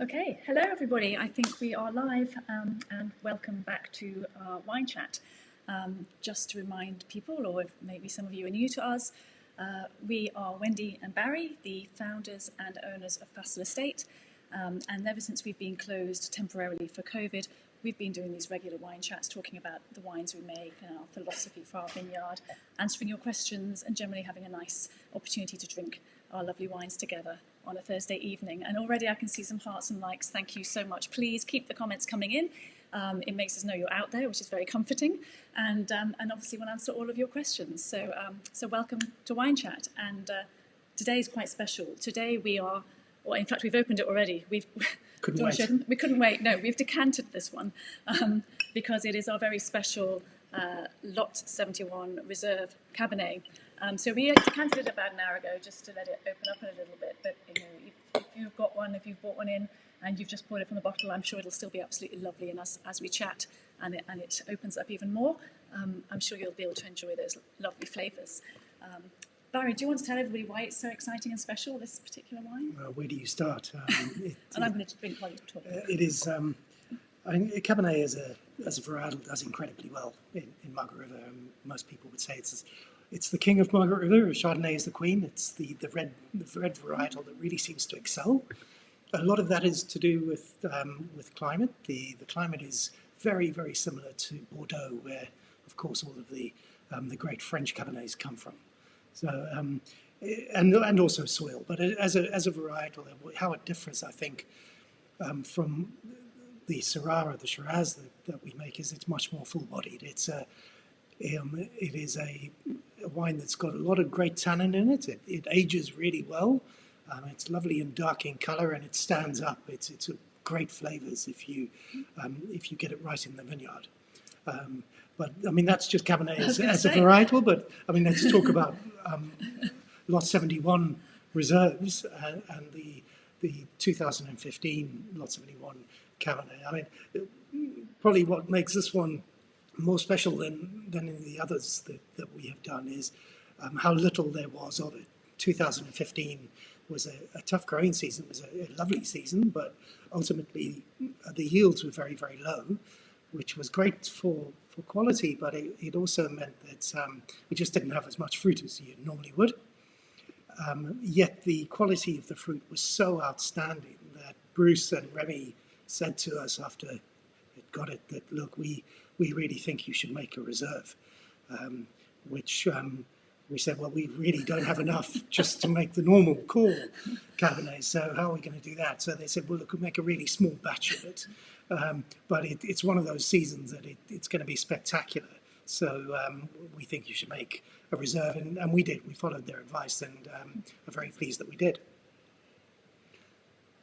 Okay, hello everybody. I think we are live and welcome back to our wine chat. Just to remind people, or if maybe some of you are new to us, we are Wendy and Barry, the founders and owners of Pastel Estate. And ever since we've been closed temporarily for COVID, we've been doing these regular wine chats, talking about the wines we make and our philosophy for our vineyard, answering your questions and generally having a nice opportunity to drink our lovely wines together on a Thursday evening. And already I can see some hearts and likes. Thank you so much. Please keep the comments coming in. It makes us know you're out there, which is very comforting. And obviously we'll answer all of your questions. So welcome to Wine Chat. And today is quite special. Today we are, well, in fact, we've opened it already. We couldn't wait. No, we've decanted this one because it is our very special Lot 71 Reserve Cabernet. So we decanted it about an hour ago just to let it open up a little bit. But if you've got one, if you've bought one in and you've just poured it from the bottle, I'm sure it'll still be absolutely lovely. And as we chat and it opens up even more, I'm sure you'll be able to enjoy those lovely flavours. Barry, do you want to tell everybody why it's so exciting and special, this particular wine? Where do you start? And I'm going to drink while you're talking. It is. I think Cabernet as a varietal does incredibly well in Margaret River. Most people would say it's the king of Margaret River. Chardonnay is the queen. It's the red varietal that really seems to excel. A lot of that is to do with climate. The climate is very, very similar to Bordeaux, where of course all of the great French Cabernets come from. So and also soil, but as a varietal, how it differs, I think, from the Syrah, the Shiraz that we make, is it's much more full-bodied. It is a wine that's got a lot of great tannin in it. It ages really well. It's lovely and dark in colour, and it stands up. It's great flavours if you get it right in the vineyard. But I mean, that's just Cabernet as a varietal. But I mean, let's talk about Lot 71 reserves and the 2015 Lot 71 Cabernet. I mean, probably what makes this one more special than in the others that we have done is how little there was of it. 2015 was a tough growing season. It was a lovely season, but ultimately the yields were very, very low, which was great for quality, but it also meant that we just didn't have as much fruit as you normally would. Yet the quality of the fruit was so outstanding that Bruce and Remy said to us after it got it that, look, we really think you should make a reserve, which we said, well, we really don't have enough just to make the normal core Cabernet, so how are we going to do that? So they said, well, look, we'll make a really small batch of it. But it's one of those seasons that it's going to be spectacular. So we think you should make a reserve, and we did. We followed their advice, and are very pleased that we did.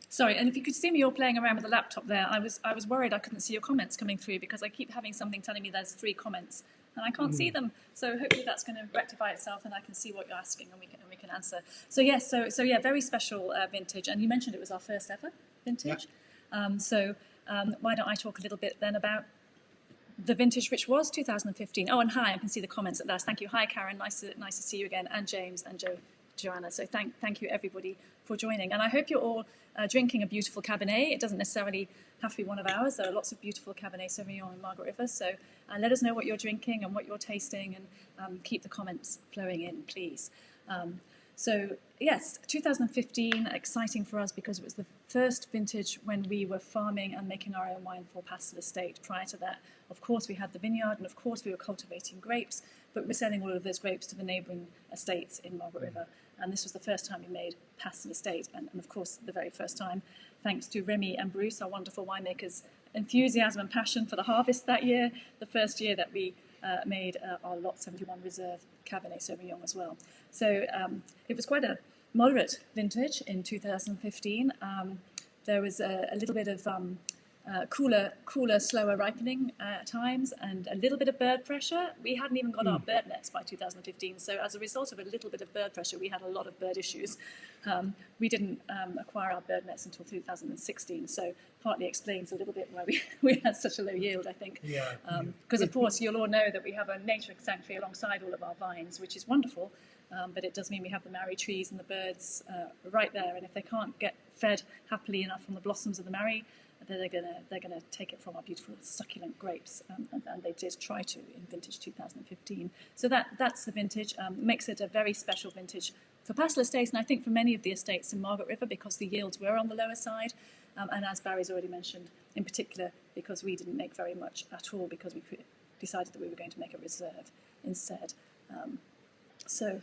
Sorry, and if you could see me all playing around with the laptop there, I was worried I couldn't see your comments coming through because I keep having something telling me there's 3 comments and I can't see them. So hopefully that's going to rectify itself and I can see what you're asking and we can answer. So yes, so yeah, very special vintage, and you mentioned it was our first ever vintage. Yeah. Why don't I talk a little bit then about the vintage, which was 2015. Oh, and hi, I can see the comments at last. Thank you. Hi, Karen. Nice to see you again, and James and Joanna. So thank you everybody for joining. And I hope you're all drinking a beautiful Cabernet. It doesn't necessarily have to be one of ours. There are lots of beautiful Cabernet Sauvignon in Margaret River. So let us know what you're drinking and what you're tasting, and keep the comments flowing in, please. So yes, 2015, exciting for us because it was the first vintage when we were farming and making our own wine for Pastel Estate. Prior to that, of course, we had the vineyard, and of course we were cultivating grapes, but we're selling all of those grapes to the neighbouring estates in Margaret River. And this was the first time we made Pastel Estate, and of course the very first time, thanks to Remy and Bruce, our wonderful winemakers' enthusiasm and passion for the harvest that year, the first year that we made our Lot 71 Reserve Cabernet Sauvignon as well. So it was quite a moderate vintage in 2015. There was a little bit of cooler, slower ripening at times, and a little bit of bird pressure. We hadn't even got our bird nets by 2015, so as a result of a little bit of bird pressure, we had a lot of bird issues. We didn't acquire our bird nets until 2016, so partly explains a little bit why we had such a low yield, I think. Because of course you'll all know that we have a nature sanctuary alongside all of our vines, which is wonderful. but it does mean we have the marri trees and the birds right there, and if they can't get fed happily enough from the blossoms of the marri, they're gonna take it from our beautiful succulent grapes, and they did try to in vintage 2015. So that's the vintage. Makes it a very special vintage for Pastel Estates, and I think for many of the estates in Margaret River, because the yields were on the lower side, and as Barry's already mentioned, in particular because we didn't make very much at all, because we decided that we were going to make a reserve instead. Shall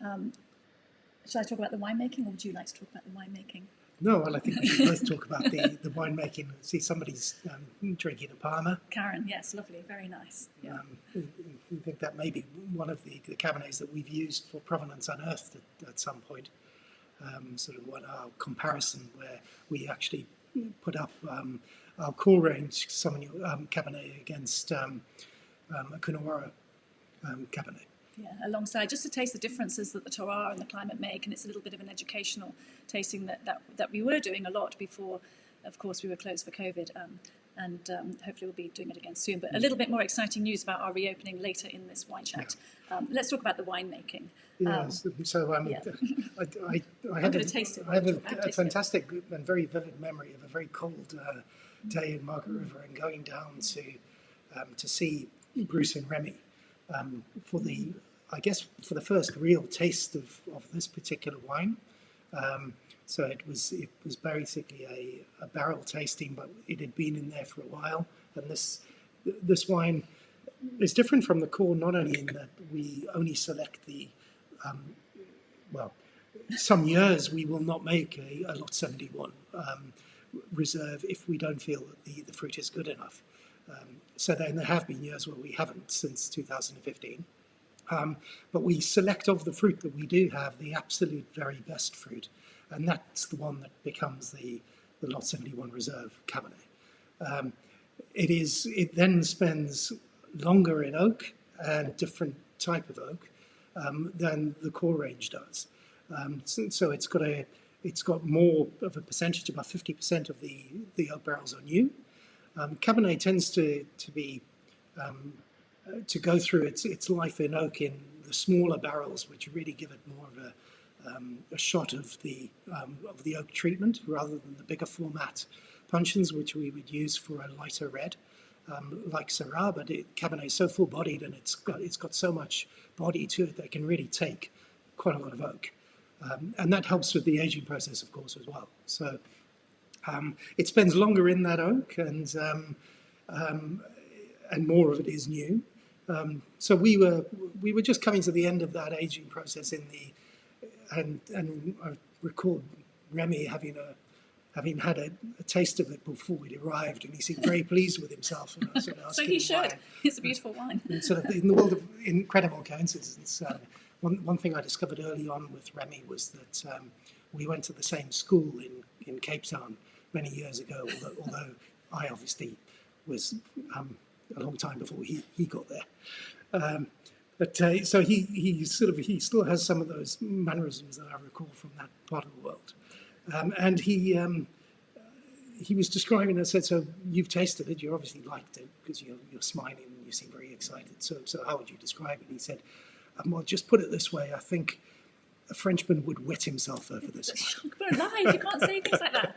I talk about the winemaking, or would you like to talk about the winemaking? No, well, I think we should both talk about the winemaking. See, somebody's drinking a Parma. Karen, yes, lovely, very nice. Yeah. I think that may be one of the Cabernets that we've used for Provenance Unearthed at some point. Sort of our comparison where we actually put up our core range Cabernet against a Coonawarra Cabernet. Yeah, alongside, just to taste the differences that the terroir and the climate make, and it's a little bit of an educational tasting that we were doing a lot before, of course, we were closed for COVID, and hopefully we'll be doing it again soon. But a little bit more exciting news about our reopening later in this wine chat. Yeah. Let's talk about the winemaking. Yes, so yeah. I have a fantastic and very vivid memory of a very cold day in Margaret River and going down to see Bruce and Remy for the first real taste of this particular wine. So it was basically a barrel tasting, but it had been in there for a while. And this wine is different from the core, not only in that we only select some years we will not make a Lot 71 reserve if we don't feel that the fruit is good enough. So then there have been years where we haven't since 2015. But we select of the fruit that we do have the absolute very best fruit. And that's the one that becomes the Lot 71 Reserve Cabernet. It then spends longer in oak, and different type of oak, than the core range does. So it's got more of a percentage, about 50% of the oak barrels are new. Cabernet tends to go through its life in oak in the smaller barrels, which really give it more of a shot of the oak treatment rather than the bigger format puncheons, which we would use for a lighter red, like Syrah. But Cabernet is so full-bodied, and it's got so much body to it that it can really take quite a lot of oak, and that helps with the aging process, of course, as well. So it spends longer in that oak, and more of it is new. So we were just coming to the end of that aging process and I recall Remy having had a taste of it before we'd arrived, and he seemed very pleased with himself. And I sort of asked so he should. Why. It's a beautiful wine. And sort of in the world of incredible coincidences, one thing I discovered early on with Remy was that we went to the same school in Cape Town many years ago, although I obviously was a long time before he got there. So he still has some of those mannerisms that I recall from that part of the world. And he was describing it. I said, "So you've tasted it. You obviously liked it because you're smiling and you seem very excited. So how would you describe it?" He said, "Well, just put it this way. I think a Frenchman would wet himself over this one." We're live. You can't say things like that.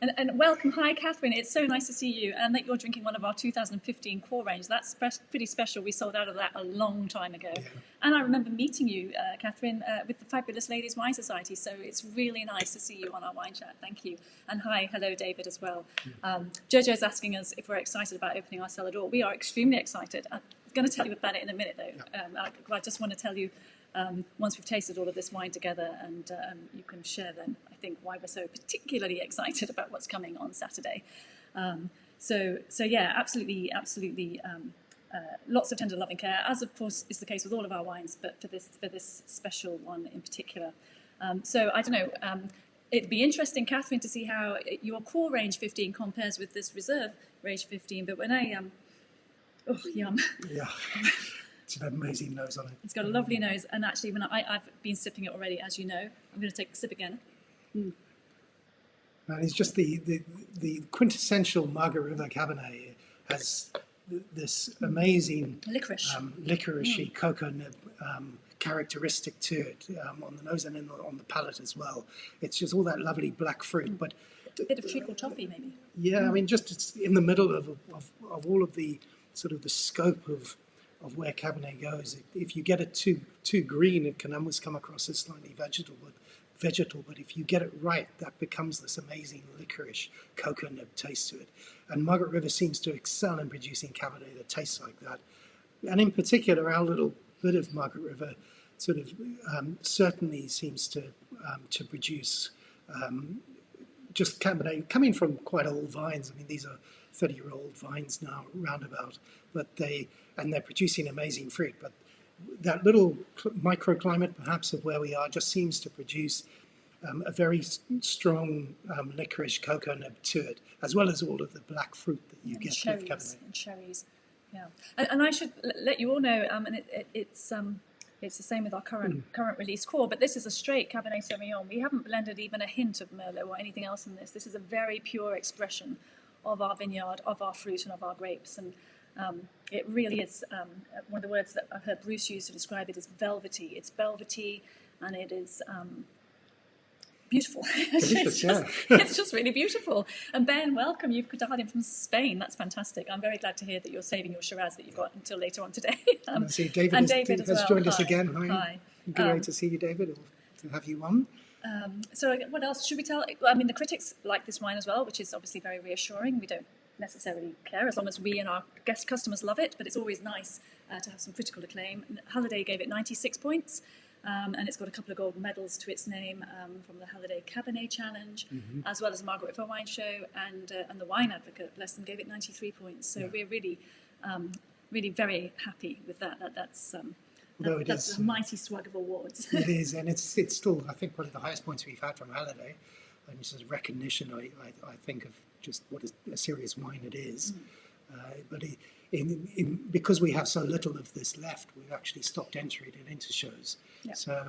And welcome. Hi, Catherine. It's so nice to see you, and that you're drinking one of our 2015 core range. That's pretty special. We sold out of that a long time ago. Yeah. And I remember meeting you, Catherine, with the Fabulous Ladies Wine Society. So it's really nice to see you on our wine chat. Thank you. And hello, David, as well. Jojo's asking us if we're excited about opening our cellar door. We are extremely excited. I'm going to tell you about it in a minute, though. Yeah. I just want to tell you, once we've tasted all of this wine together, and you can share then, I think, why we're so particularly excited about what's coming on Saturday. So yeah, absolutely, lots of tender loving care, as of course is the case with all of our wines, but for this special one in particular. So I don't know, it'd be interesting, Catherine, to see how your core range 15 compares with this reserve range 15. But when yum. Yeah. It's an amazing nose on it. It's got a lovely nose, and actually, when I've been sipping it already, as you know. I'm going to take a sip again. And it's just the quintessential Margaret River Cabernet has this amazing licorice, licoricey cocoa nib characteristic to it on the nose and on the palate as well. It's just all that lovely black fruit, but a bit of treacle toffee maybe. Yeah, I mean, just it's in the middle of all of the sort of the scope of where Cabernet goes. If you get it too green, it can almost come across as slightly vegetal. But if you get it right, that becomes this amazing licorice coconut taste to it. And Margaret River seems to excel in producing Cabernet that tastes like that. And in particular, our little bit of Margaret River sort of certainly seems to produce just Cabernet coming from quite old vines. I mean, these are 30-year-old vines now, roundabout, but they're producing amazing fruit. But that little microclimate, perhaps, of where we are, just seems to produce a very strong licorice coconut to it, as well as all of the black fruit that you get with Cabernet. And cherries, yeah. And I should let you all know, and it's the same with our current release core, but this is a straight Cabernet Sauvignon. We haven't blended even a hint of Merlot or anything else in this. This is a very pure expression of our vineyard, of our fruit, and of our grapes. And it really is, one of the words that I've heard Bruce use to describe it is velvety. It's velvety, and it is beautiful. Delicious, it's just really beautiful. And Ben, welcome. You've dialed in from Spain. That's fantastic. I'm very glad to hear that you're saving your Shiraz that you've got until later on today. See, David has joined us again. Hi. Great to see you, David, or to have you on. So what else should we tell? I mean, the critics like this wine as well, which is obviously very reassuring. We don't necessarily care as long as we and our guest customers love it, but it's always nice to have some critical acclaim. Halliday gave it 96 points, and it's got a couple of gold medals to its name from the Halliday Cabernet Challenge, as well as the Margaret River Wine Show, and the Wine Advocate, bless them, gave it 93 points. So we're really, really very happy with that. That's a mighty swag of awards. It is, and it's still, I think, one of the highest points we've had from Halliday. And it's a recognition, I think, of just what a serious wine it is. But because we have so little of this left, we've actually stopped entering it into shows. Yeah. So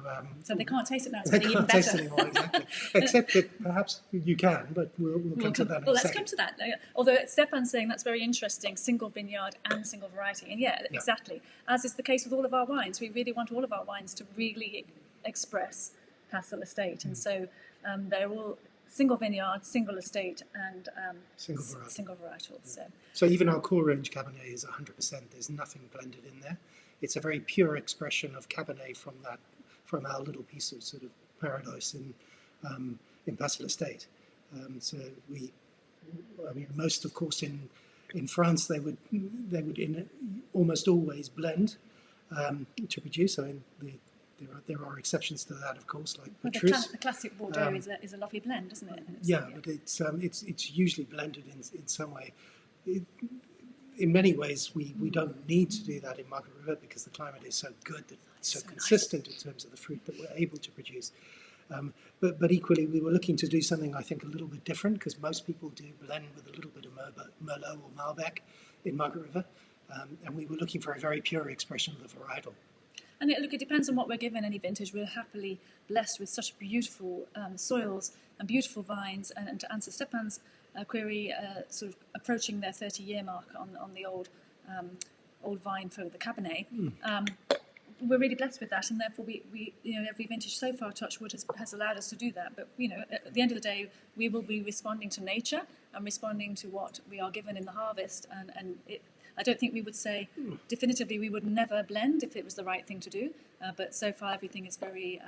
they can't taste it now. It's they getting can't even better. taste it anymore, exactly. Except that perhaps you can, but we'll come to that in a second. Let's come to that. Although Stefan's saying that's very interesting, single vineyard and single variety. And yeah, exactly. As is the case with all of our wines. We really want all of our wines to really express Castle Estate. And so they're all single vineyard, single estate, and single varietal. So even our core range Cabernet is 100%. There's nothing blended in there. It's a very pure expression of Cabernet from our little piece of sort of paradise in Castle Estate. So most, of course, in France they would almost always blend to produce. I mean, there are exceptions to that, of course, like Petrus. The classic Bordeaux is a lovely blend, isn't it? But it's usually blended in some way. In many ways, we don't need to do that in Margaret River because the climate is so good, that it's so consistent in terms of the fruit that we're able to produce. But equally, we were looking to do something, I think, a little bit different because most people do blend with a little bit of Merlot or Malbec in Margaret River. And we were looking for a very pure expression of the varietal. And it depends on what we're given any vintage. We're happily blessed with such beautiful soils and beautiful vines. And to answer Stefan's query, sort of approaching their 30-year mark on the old vine for the Cabernet, we're really blessed with that. And therefore, we every vintage so far, touchwood, has allowed us to do that. But at the end of the day, we will be responding to nature and responding to what we are given in the harvest. And I don't think we would say definitively we would never blend if it was the right thing to do. But so far, everything is very,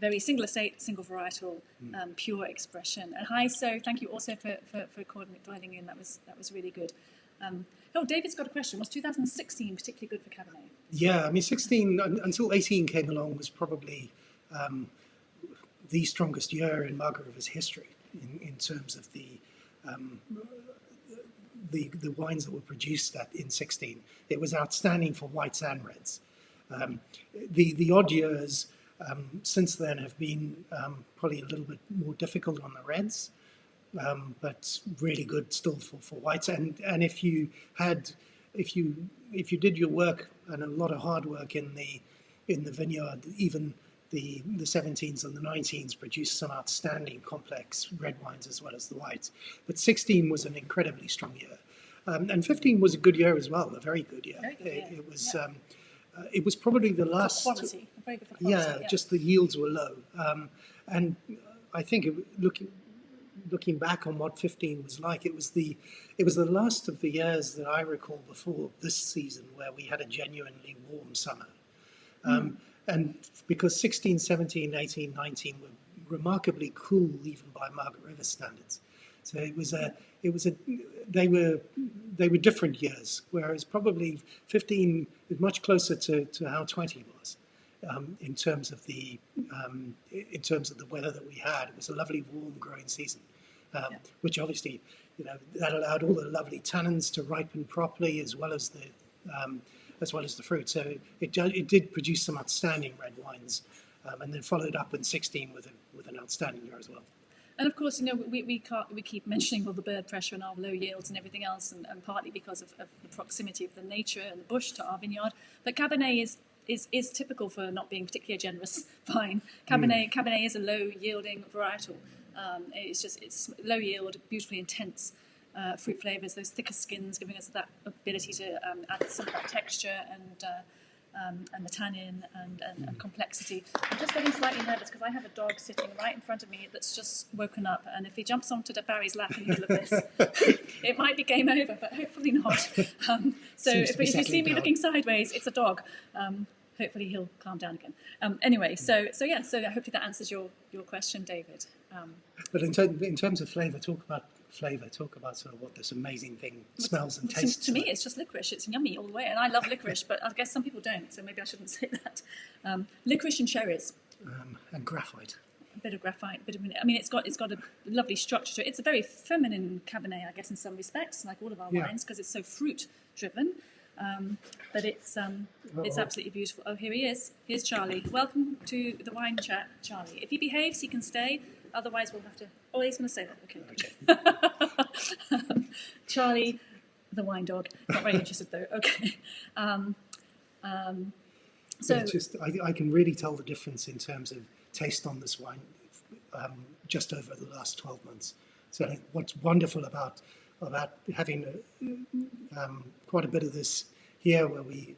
very single estate, single varietal, pure expression. And hi, so thank you also for dialing in. That was really good. David's got a question. Was 2016 particularly good for Cabernet? Yeah, I mean, 16 until 18 came along was probably the strongest year in Margaret River's history in terms of the wines that were produced in 16. It was outstanding for whites and reds. The odd years since then have been probably a little bit more difficult on the reds, but really good still for whites. And if you did your work and a lot of hard work in the vineyard, even the 17s and the 19s produced some outstanding complex red wines as well as the whites. But 16 was an incredibly strong year. And 15 was a good year as well, a very good year. It was It was probably the For last. quality, very good for quality. Yeah, just the yields were low, and I think looking back on what 15 was like, it was the last of the years that I recall before this season where we had a genuinely warm summer. And because 16, 17, 18, 19 were remarkably cool even by Margaret River standards. So they were different years, whereas probably 15 is much closer to how 20 was. In terms of the weather that we had, it was a lovely warm growing season, which obviously, that allowed all the lovely tannins to ripen properly as well as the fruit. So it did produce some outstanding red wines, and then followed up in 16 with an outstanding year as well. And of course, we keep mentioning all the bird pressure and our low yields and everything else, and partly because of the proximity of the nature and the bush to our vineyard. But Cabernet is typical for not being particularly a generous vine. Cabernet is a low yielding varietal. It's low yield, beautifully intense fruit flavours, those thicker skins giving us that ability to add some of that texture and the tannin and complexity. I'm just getting slightly nervous because I have a dog sitting right in front of me that's just woken up, and if he jumps onto Barry's lap in the middle of this, it might be game over, but hopefully not. So if you see me looking sideways, it's a dog. Hopefully he'll calm down again. Anyway, so hopefully that answers your question, David. But in terms of flavour, talk about sort of what this amazing thing smells and tastes. To me, it's just licorice. It's yummy all the way, and I love licorice, but I guess some people don't, so maybe I shouldn't say that. Licorice and cherries. And graphite. A bit of graphite, it's got a lovely structure to it. It's a very feminine Cabernet, I guess, in some respects, like all of our wines, because it's so fruit driven. But it's absolutely beautiful. Oh, here he is. Here's Charlie. Welcome to the wine chat, Charlie. If he behaves, he can stay. Otherwise, we'll have to. Oh, he's going to say that. Okay. Charlie, the wine dog. Not very interested though. Okay. So it's just I can really tell the difference in terms of taste on this wine just over the last 12 months. So what's wonderful about having quite a bit of this here where we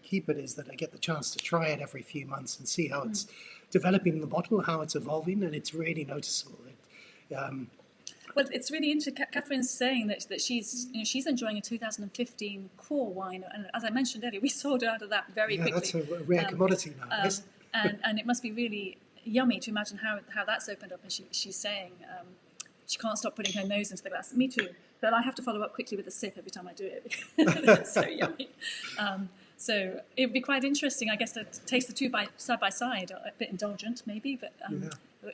keep it is that I get the chance to try it every few months and see how it's developing in the bottle, how it's evolving, and it's really noticeable. Well, it's really interesting. Catherine's saying that she's enjoying a 2015 core wine, and as I mentioned earlier, we sold out of that very quickly. That's a rare commodity now. And it must be really yummy to imagine how that's opened up. And she's saying she can't stop putting her nose into the glass. Me too. But I have to follow up quickly with a sip every time I do it. It's so yummy. So it would be quite interesting, I guess, to taste the two side by side. A bit indulgent, maybe, but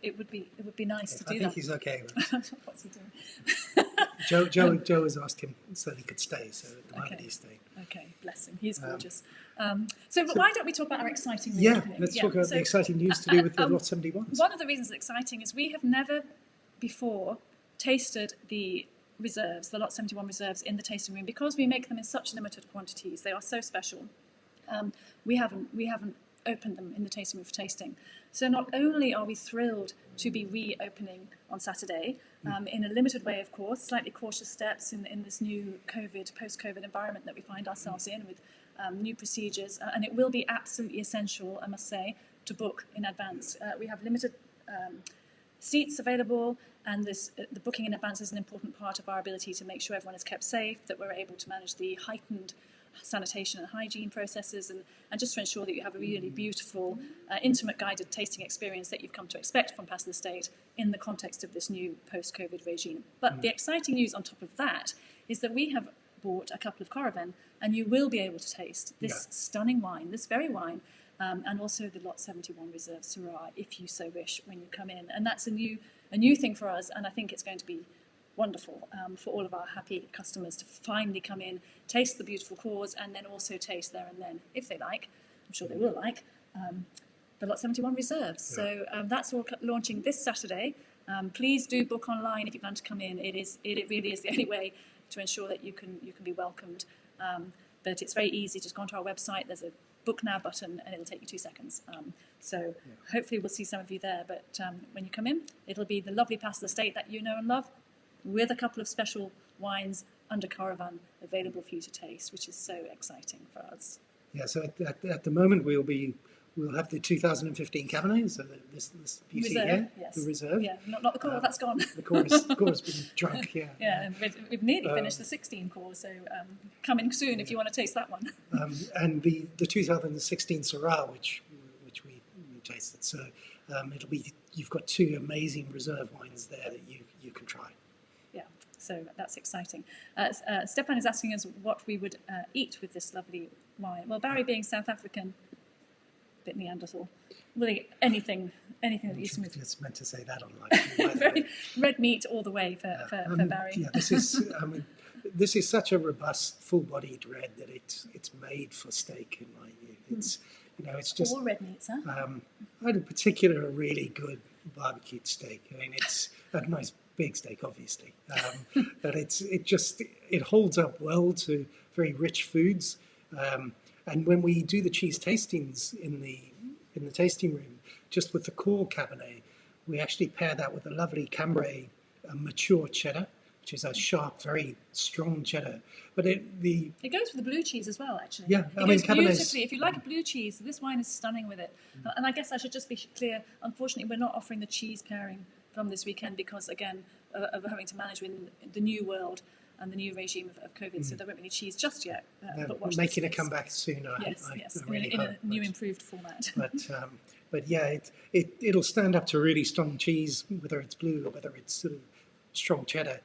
it would be nice to do that. I think he's okay with it. What's he doing? Joe has asked him so he could stay, so at the moment he's staying. Okay, bless him. He's gorgeous. So why don't we talk about our exciting news? Yeah, let's talk about the exciting news to do with the Lot 71s. One of the reasons it's exciting is we have never before tasted the reserves, the Lot 71 reserves in the tasting room, because we make them in such limited quantities. They are so special. We haven't opened them in the tasting room for tasting. So not only are we thrilled to be reopening on Saturday, in a limited way, of course, slightly cautious steps in this new post-COVID environment that we find ourselves in with new procedures, and it will be absolutely essential, I must say, to book in advance. We have limited seats available, and the booking in advance is an important part of our ability to make sure everyone is kept safe, that we're able to manage the heightened sanitation and hygiene processes, and just to ensure that you have a really beautiful, intimate guided tasting experience that you've come to expect from Pass the State in the context of this new post-COVID regime. But the exciting news on top of that is that we have bought a couple of Caravan, and you will be able to taste this stunning wine, this very wine, and also the Lot 71 Reserve Syrah, if you so wish, when you come in. And that's a new thing for us, and I think it's going to be wonderful for all of our happy customers to finally come in, taste the beautiful cores, and then also taste there and then, if they like, I'm sure they will like, the Lot 71 Reserves. So that's all launching this Saturday. Please do book online if you plan to come in. It really is the only way to ensure that you can be welcomed. But it's very easy. Just go onto our website. There's a book now button, and it'll take you 2 seconds. So hopefully we'll see some of you there. But when you come in, it'll be the lovely Pass the State that you know and love, with a couple of special wines under Caravan available for you to taste, which is so exciting for us. Yeah, so at the moment we'll have the 2015 Cabernet, so this beauty Reserve, here, yes. the reserve. Yeah, not the core, that's gone. The core has been drunk, yeah. Yeah, and we've nearly finished the 16 core, so coming soon if you want to taste that one. And the 2016 Syrah, which we tasted, so you've got two amazing reserve wines there that you can try. Yeah, so that's exciting. Stefan is asking us what we would eat with this lovely wine. Well, Barry being South African, a bit Neanderthal. Really, anything that you smooth. It's meant to say that on Very red meat all the way for Barry. Yeah, this is such a robust, full-bodied red that it's made for steak in my view. It's just all red meats, huh? I had a really good barbecued steak. I mean, it's a nice big steak, obviously, but it holds up well to very rich foods. And when we do the cheese tastings in the tasting room, just with the core Cabernet, we actually pair that with a lovely Cambrai mature cheddar, which is a sharp, very strong cheddar. But it goes with the blue cheese as well, actually. Yeah, it goes beautifully. If you like a blue cheese, this wine is stunning with it. And I guess I should just be clear, unfortunately, we're not offering the cheese pairing from this weekend because, again, of having to manage with the new world and the new regime of COVID, so there won't be any cheese just yet. But making a comeback soon, yes, I really in hope, a new improved format. But yeah, it'll stand up to really strong cheese, whether it's blue or whether it's sort of strong cheddar.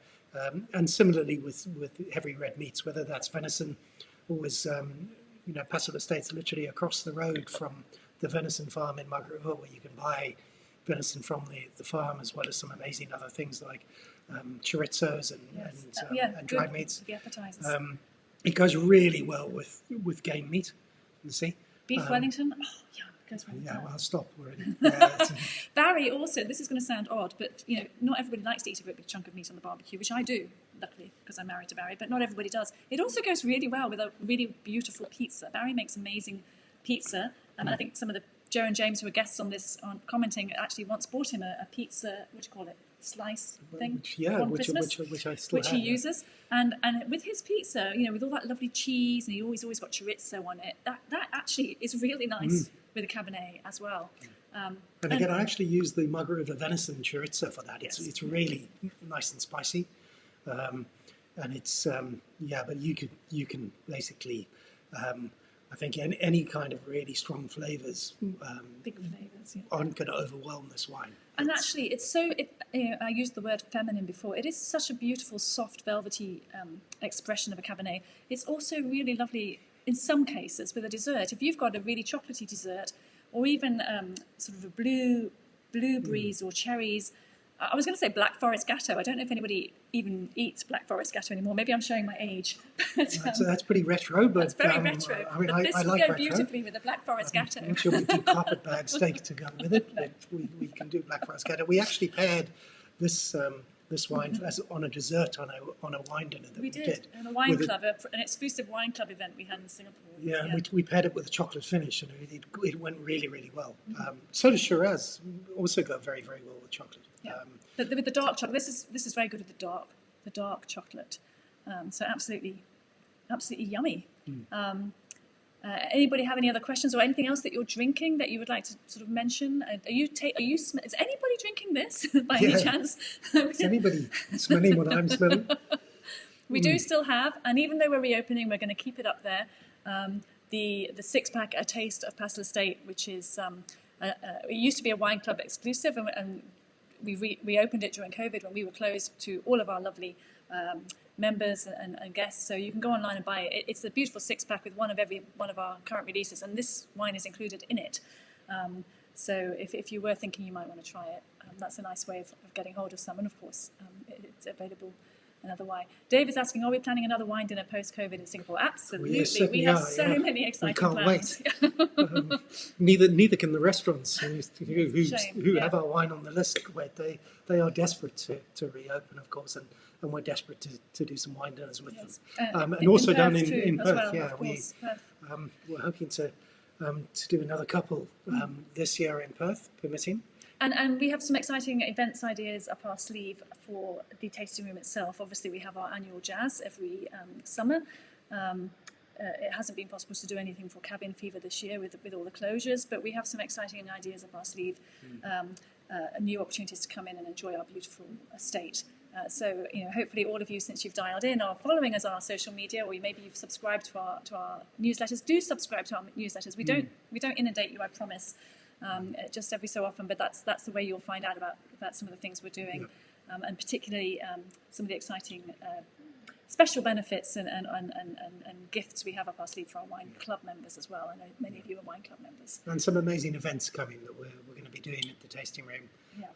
And similarly with heavy red meats, whether that's venison or was, Pastoral Estates literally across the road from the venison farm in Margaret, where you can buy venison from the farm, as well as some amazing other things like chorizos and dried meats. The appetizers. It goes really well with game meat. You see, beef Wellington. Oh, yeah, it goes well. Yeah, well, stop already. Barry also. This is going to sound odd, but not everybody likes to eat a big chunk of meat on the barbecue, which I do, luckily, because I'm married to Barry. But not everybody does. It also goes really well with a really beautiful pizza. Barry makes amazing pizza, and I think some of the Joe and James, who are guests on this, commenting, actually once bought him a pizza, what do you call it, slice thing? Which I still which he uses. And with his pizza, with all that lovely cheese, and he always got chorizo on it, that actually is really nice with a Cabernet as well. And again, I actually use the Margaret River venison chorizo for that. It's really nice and spicy. And it's, but you can basically... I think any kind of really strong flavours, big flavours, aren't going to overwhelm this wine. And actually, it's so. I used the word feminine before. It is such a beautiful, soft, velvety expression of a Cabernet. It's also really lovely in some cases with a dessert. If you've got a really chocolatey dessert, or even sort of a blueberries or cherries. I was going to say Black Forest Gatto. I don't know if anybody even eats Black Forest Gatto anymore. Maybe I'm showing my age. But, that's pretty retro. But that's very retro. I mean, but this I would like go retro. beautifully with a Black Forest Gatto. I'm sure we do carpetbag steak to go with it. But we can do Black Forest Gatto. We actually paired this wine as on a dessert on a wine dinner that we did. On a wine club, an exclusive wine club event we had in Singapore. Yeah, and we paired it with a chocolate finish, and it went really, really well. So does Shiraz also go very, very well with chocolate. Yeah. But with the dark chocolate, this is very good with the dark chocolate. So absolutely yummy. Anybody have any other questions or anything else that you're drinking that you would like to sort of mention? Is anybody drinking this by any chance? Is anybody smelling what I'm smelling? We do still have, and even though we're reopening, we're going to keep it up there. The 6-pack, A Taste of Pastoral Estate, which is it used to be a wine club exclusive, and we reopened it during COVID when we were closed to all of our lovely members and guests. So you can go online and buy it. It's a beautiful 6-pack with one of our current releases, and this wine is included in it. So if you were thinking you might want to try it, that's a nice way of getting hold of some. And of course, it's available another wine. Dave is asking, are we planning another wine dinner post-COVID in Singapore? Absolutely. We have so many exciting plans. We can't wait. Neither can the restaurants who have our wine on the list. Where they are desperate to reopen, of course, and we're desperate to do some wine dinners with them. And also down in Perth, we're hoping to do another couple this year in Perth, permitting. And we have some exciting events ideas up our sleeve for the tasting room itself. Obviously, we have our annual jazz every summer. it hasn't been possible to do anything for cabin fever this year with all the closures, but we have some exciting ideas up our sleeve, new opportunities to come in and enjoy our beautiful estate. So, hopefully all of you, since you've dialed in, are following us on our social media, or maybe you've subscribed to our newsletters. Do subscribe to our newsletters. We don't inundate you, I promise, just every so often, but that's the way you'll find out about some of the things we're doing, and particularly some of the exciting special benefits and gifts we have up our sleeve for our wine club members as well. I know many of you are wine club members. And some amazing events coming that we're going to be doing at the tasting room. Yeah.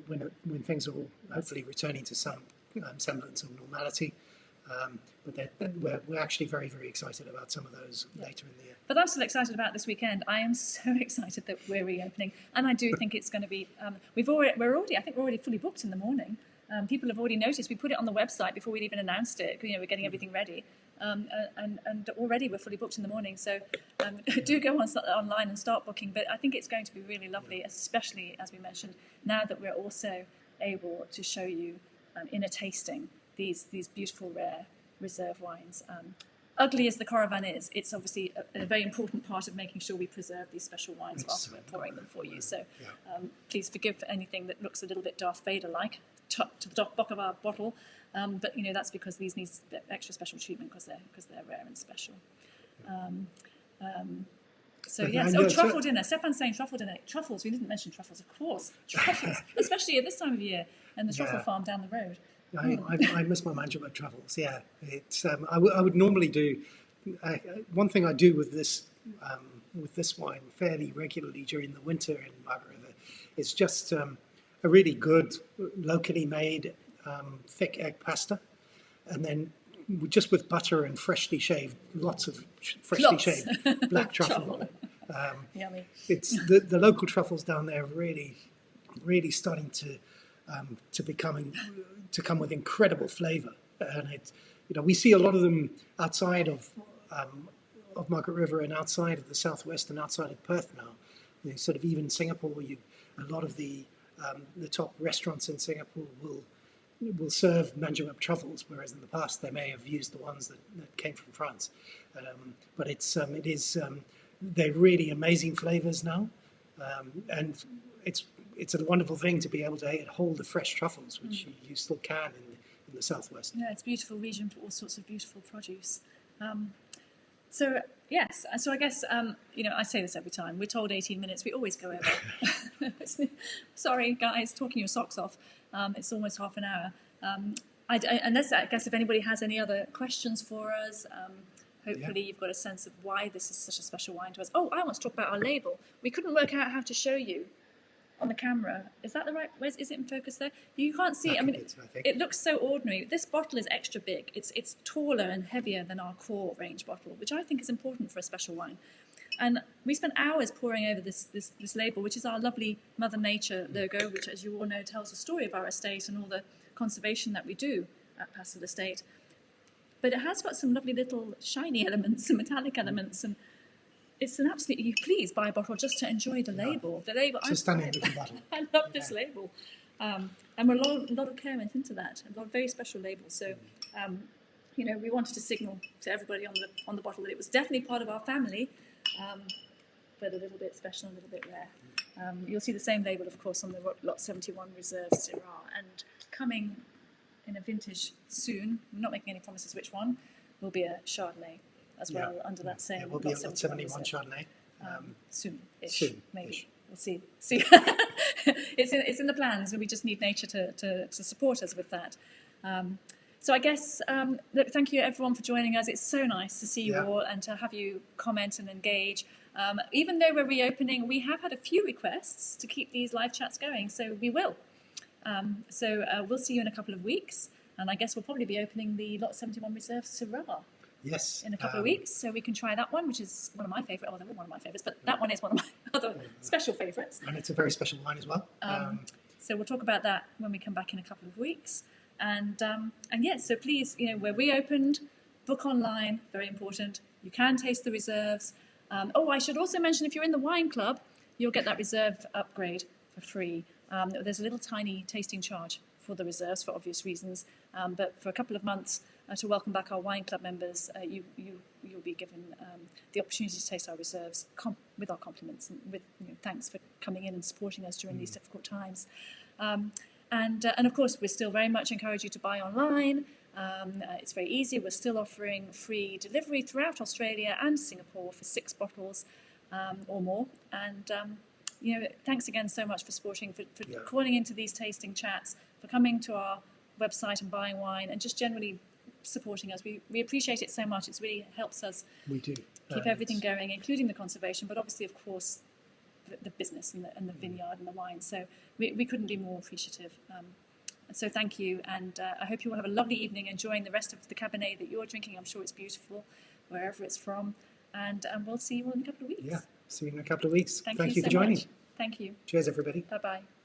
When things are hopefully returning to some semblance of normality. But we're actually very, very excited about some of those later in the year. But I'm still excited about this weekend. I am so excited that we're reopening, and I do think it's going to be. I think we're already fully booked in the morning. People have already noticed. We put it on the website before we'd even announced it. We're getting everything ready, and already we're fully booked in the morning. So do go online and start booking. But I think it's going to be really lovely, especially as we mentioned, now that we're also able to show you in a tasting these beautiful rare reserve wines. Ugly as the caravan is, it's obviously a very important part of making sure we preserve these special wines whilst we're pouring them for you. So please forgive anything that looks a little bit Darth Vader-like to the back of our bottle, but that's because these need extra special treatment because they're rare and special. Truffle dinner. Stefan's saying truffle dinner. Truffles. We didn't mention truffles, of course. Truffles, especially at this time of year, and the truffle farm down the road. I miss my management travels. Yeah, it's. I would normally do. One thing I do with this wine fairly regularly during the winter in Margaret River is just a really good locally made thick egg pasta, and then just with butter and freshly shaved, lots of freshly shaved black truffle on it. Yummy. It's the local truffles down there really, really starting to come with incredible flavour, and we see a lot of them outside of Margaret River and outside of the southwest and outside of Perth now. Sort of even Singapore, a lot of the top restaurants in Singapore will serve manjamup truffles, whereas in the past they may have used the ones that came from France. But they're really amazing flavours now, and it's a wonderful thing to be able to hold the fresh truffles, which you still can in the southwest. Yeah, it's a beautiful region for all sorts of beautiful produce. So I guess I say this every time. We're told 18 minutes. We always go over. Sorry, guys, talking your socks off. It's almost half an hour. I guess if anybody has any other questions for us, hopefully you've got a sense of why this is such a special wine to us. Oh, I want to talk about our label. We couldn't work out how to show you on the camera. Is that the right? Is it in focus there? You can't see. It looks so ordinary. This bottle is extra big. It's taller and heavier than our core range bottle, which I think is important for a special wine. And we spent hours poring over this label, which is our lovely Mother Nature logo, which, as you all know, tells the story of our estate and all the conservation that we do at Pastel Estate. But it has got some lovely little shiny elements, some metallic elements, and it's an absolutely, please buy a bottle just to enjoy the label. The label. It's a stunning little bottle. I love this label, and a lot of care went into that. A lot of very special labels. So, we wanted to signal to everybody on the bottle that it was definitely part of our family, but a little bit special, and a little bit rare. You'll see the same label, of course, on the Lot 71 Reserve Syrah, and coming in a vintage soon. I'm not making any promises which one. Will be a Chardonnay as well under that same. It will be a Lot 71 Chardonnay. Soon-ish, maybe. Ish. We'll see. It's in the plans, and we just need nature to support us with that. So I guess, look, thank you everyone for joining us. It's so nice to see you all and to have you comment and engage. Even though we're reopening, we have had a few requests to keep these live chats going, so we will. So we'll see you in a couple of weeks, and I guess we'll probably be opening the Lot 71 Reserve Syrah. Yes. In a couple of weeks, so we can try that one, which is one of my favourites. Well, they're all one of my favourites, but that one is one of my other special favourites. And it's a very special wine as well. So we'll talk about that when we come back in a couple of weeks. And yes, so please, we're reopened. Book online, very important. You can taste the reserves. I should also mention, if you're in the wine club, you'll get that reserve upgrade for free. There's a little tiny tasting charge for the reserves for obvious reasons, but for a couple of months to welcome back our wine club members, you'll be given the opportunity to taste our reserves with our compliments and with thanks for coming in and supporting us during these difficult times. And of course, we still very much encourage you to buy online. It's very easy. We're still offering free delivery throughout Australia and Singapore for 6 bottles or more. And thanks again so much for supporting, for calling into these tasting chats, for coming to our website and buying wine, and just generally supporting us. We appreciate it so much. It really helps us keep everything going, including the conservation, but obviously, of course, the business and the vineyard and the wine. So we couldn't be more appreciative. So thank you, and I hope you all have a lovely evening enjoying the rest of the Cabernet that you're drinking. I'm sure it's beautiful, wherever it's from. And we'll see you all in a couple of weeks. Yeah, see you in a couple of weeks. Thank you for so joining. much. Thank you. Cheers, everybody. Bye-bye.